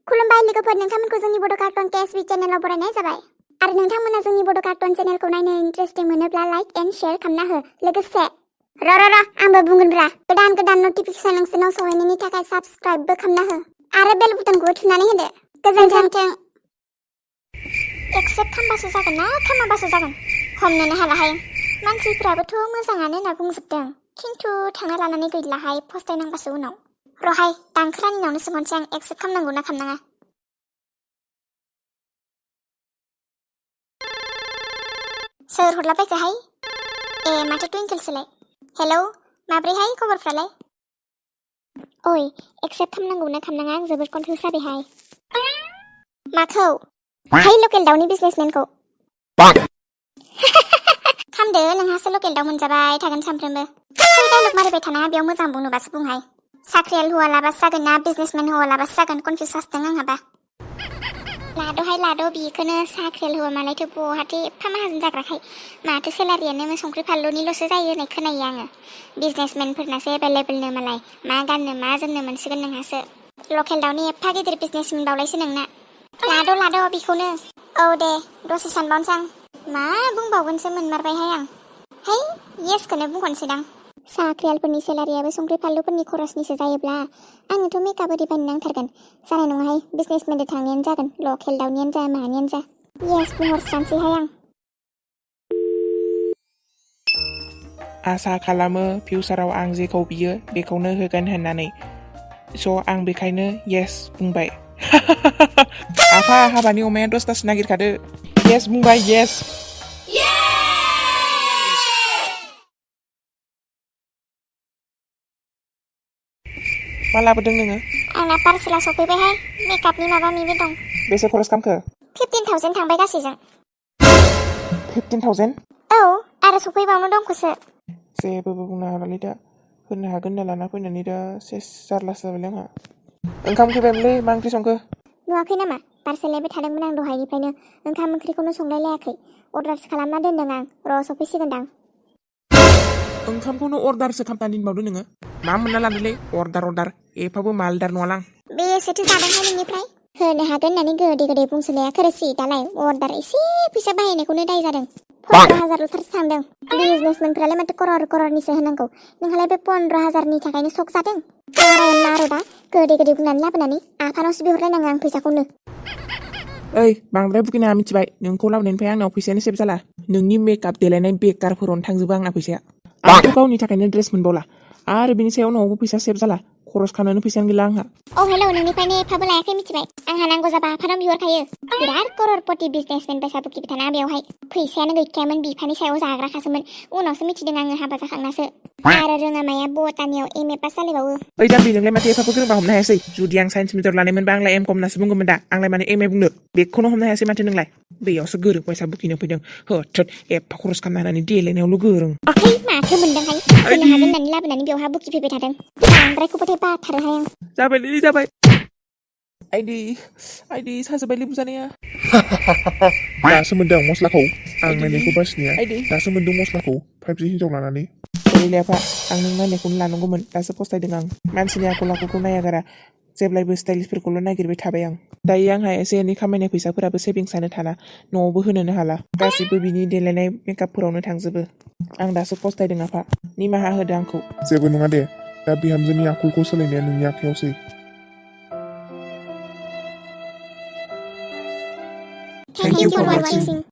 खुलुमबाय लोगोफोर, नोंथांमोनखौ जोंनि बड' कार्टन केएसबि चेनेलाव बरायनाय जाबाय। आरो नोंथांमोना जोंनि बड' कार्टन चेनेलखौ नायनो इन्टारेस्टिं मोनोब्ला लाइक एन्ड शेयार खालामना हो। लोगोसे आंबो बुंगोनब्रा, गोदान नटिफिकेसन नोंसोरनाव सहैनायनि थाखाय साबस्क्राइबबो खालामना हो आरो बेल बुटनखौबो थुनानै होदो। गोजोन्थों। एक्सेप्ट खालामबासो जागोन ना खालामाबासो जागोन हमनोनो हालाहाय। मानसिफ्राबोथ' मोजाङानो होनना बुंजोबदों, खिन्थु थांना लानानै गैलाहाय, फस्थायनांबासो उनाव। रहाय दांखोरानिनावनो सोंहरसै आं एक्सेप्ट खालामनांगौ ना खालामनाङा। सोर हरलाबायखोहाय? ए माथो टुइंकेलसोलाय। हेलौ, माब्रैहाय खबरफ्रालाय? ओइ, एक्सेप्ट खालामनांगौ ना खालामनाङा? आं जोबोद कनफिउस जाबायहाय। माखौ? हाय लकेल दाउनि बिजनेसमेनखौ। खामदो, नोंहासो लकेल दाउ मोनजाबाय थागोन सानफ्रोमबो। डायलग मारिबाय थानाङा, बेयाव मोजां बुंनोबासो बुंहाय। साख्रियाल हौवालाबासो जागोन ना बिजनेसमेन हौवालाबासो जागोन, कनफिउस जासदों आंहाबा। लाद' बेखौनो साख्रियाल हौवा मालायथ' बहाथो एफा माहाजोन जाग्राखाय माथो सेलारियानो संख्रि फानलुनिल'सो जायो होननाय खोनायो आङो। बिजनेसमेनफोरनासो एभेलेबेलनो मालाय, मा गाननो मा जोमनो मोनसिगोन नोंहासो। लकेल दाउनि एफा गिदिर बिजनेसमेन बावलायसो नोंना। लाद' बेखौनो। औ दे, दसे सानबावनोसै आं। मा बुंबावगोनसो मोनमारबायहाय आं। है येसखौनो बुंहरनोसैदां। साख्रियालफोरनि सेलारियाबो संख्रि फानलुफोरनि खरसनिसो जायोब्ला आङोथ' मेकआप ओरि बायनो नांथारगोन। जानाय नङाहाय, बिजनेसमेनजों थांनायानो जागोन, लकेल दाउनियानो जा मानियानो जा। येस बुंहरस्रानोसैहाय आं। आसा खालामो फिउचाराव आं जेखौ बियो बेखौनो होगोन होननानै, स' आं बेखायनो येस बुंबाय। आफा, हाबानि अमाया 10तासो नागिरखादो। येस बुंबाय, येस। मा लाबोदों नोङो? आंना पार्सेला सफैबायहाय, मेकआपनि माबा माबि दं। बेसे खरस खालामखो? 15,000 थांबाय गासैजों। 15,000? औ, आरो सफैबावनो दंखौसो। जेबोबो बुंनो हालालै दा, होनो हागोन होनना लाना फैनानै दा सेस जारलासो जाबायलै आंहा। ओंखाम उखैबायमोनलै, मा ओंख्रि संखो? नुवाखै नामा? पार्सेल लायबाय थादोंमोन आं दहायनिफ्रायनो, ओंखाम ओंख्रिखौनो संलायलायाखै। अर्डारसो खालामना दोनदों आं, र' सफैसिगोनदां। ओंखामखौनो अर्डारसो खालामनानै दोनबावदो नोङो? मा मोनना लादोलै अर्डार, एफाबो मालदार नङालां। बेसेथो जादोंहाय नोंनिफ्राय? होनो हागोन होननानै गोदै बुंसोनाया खोरोसि, दालाय अर्डार एसे फैसा बाहायनायखौनो दाय जादों। 15,000ल'थारसो थांदों। बिजनेसमेनफ्रालाय माथो कररनिसो होनांगौ, नोंहालाय बे 15,000नि थाखायनो सक जादों? मार'दा गोदै बुंनानै लाबोनानै आफानावसो बिहरलायनाङो आं फैसाखौनो। ओइ, बांद्राय बुगिनाङा मिथिबाय, नोंखौ लाबोनायनिफ्राय आंनाव फैसायानो सेभ जाला। नोंनि मेकआप देलायनाय बेकारफोरावनो थांजोबो आंना फैसाया। आंथ' गावनि थाखायनो ड्रेस मोनबावला, आरो बिनि सायाव न'आवबो फैसा सेभ जाला, खरस खालामनोनो फैसायानो गैला आंहा। औ हेलौ, नोंनिफ्रायनो एफाबो लायाखै मिथिबाय, आंहा नांगौ जाबा आफानाव बिहरखायो। बिराद कररपति बिजनेसमेन बायसा बुखिबाय थाना बेवहाय। फैसायानो गैखायामोन, बिफानि सायाव जाग्राखासोमोन, उनावसो मिथिदों आङो हाबा जाखांनासो। आरो रोङा माया बटानियाव MA पास जालायबावो। ओइ जाम्बि, नोंलाय माथो एफाबो गोरोंबा हमनो हायासै? जुदि आं साइन्स मेजर लानायमोनबा आंलाय एम कम नासो बुंगौमोन दा, आंलाय माने MA बुंनो, बेखौनो हमनो हायासै माथो नोंलाय? बेयावसो गोरों बायसा बुखिनो फैदों, होथ्रोद एफा खरस खालामना होनानै देलायनायावल' गोरों। है माथो मोनदोंहाय, होनो हागोन होननानै लाबोनानै बेवहा बुखिफैबाय थादों। बांद्रायखौबाथाय बाथारोहाय आं। जाबाय। आइदै साजोब्बायलै बुजानाया। दासो मोनदों मस्लाखौ, आं नायनायखौ बासिनाया दासो मोनदों मस्लाखौ, 5G हिनजाव लानानै। सरिलै आफा, आं नों नायनायखौनो लानांगौमोन, दासो फस्थायदों आं। मानसिनि आखल आखुखौ नायागारा, जेब्लायबो स्टाइलिशफोरखौल' नागिरबाय थाबाय आं। दायो आंहा एसे एनै खामायनाय फैसाफोराबो सेभिंसानो थाला, न'आवबो होनोनो हाला, गासिबो बिनि देलायनाय मेकआपफोरावनो थांजोबो। आं दासो फस्थायदों आफा, निमाहा होदो आंखौ। जेबो नङा दे, दा बिहामजोनि आखलखौ सोलायनाया नोंनि आखायावसै। Thank you for watching.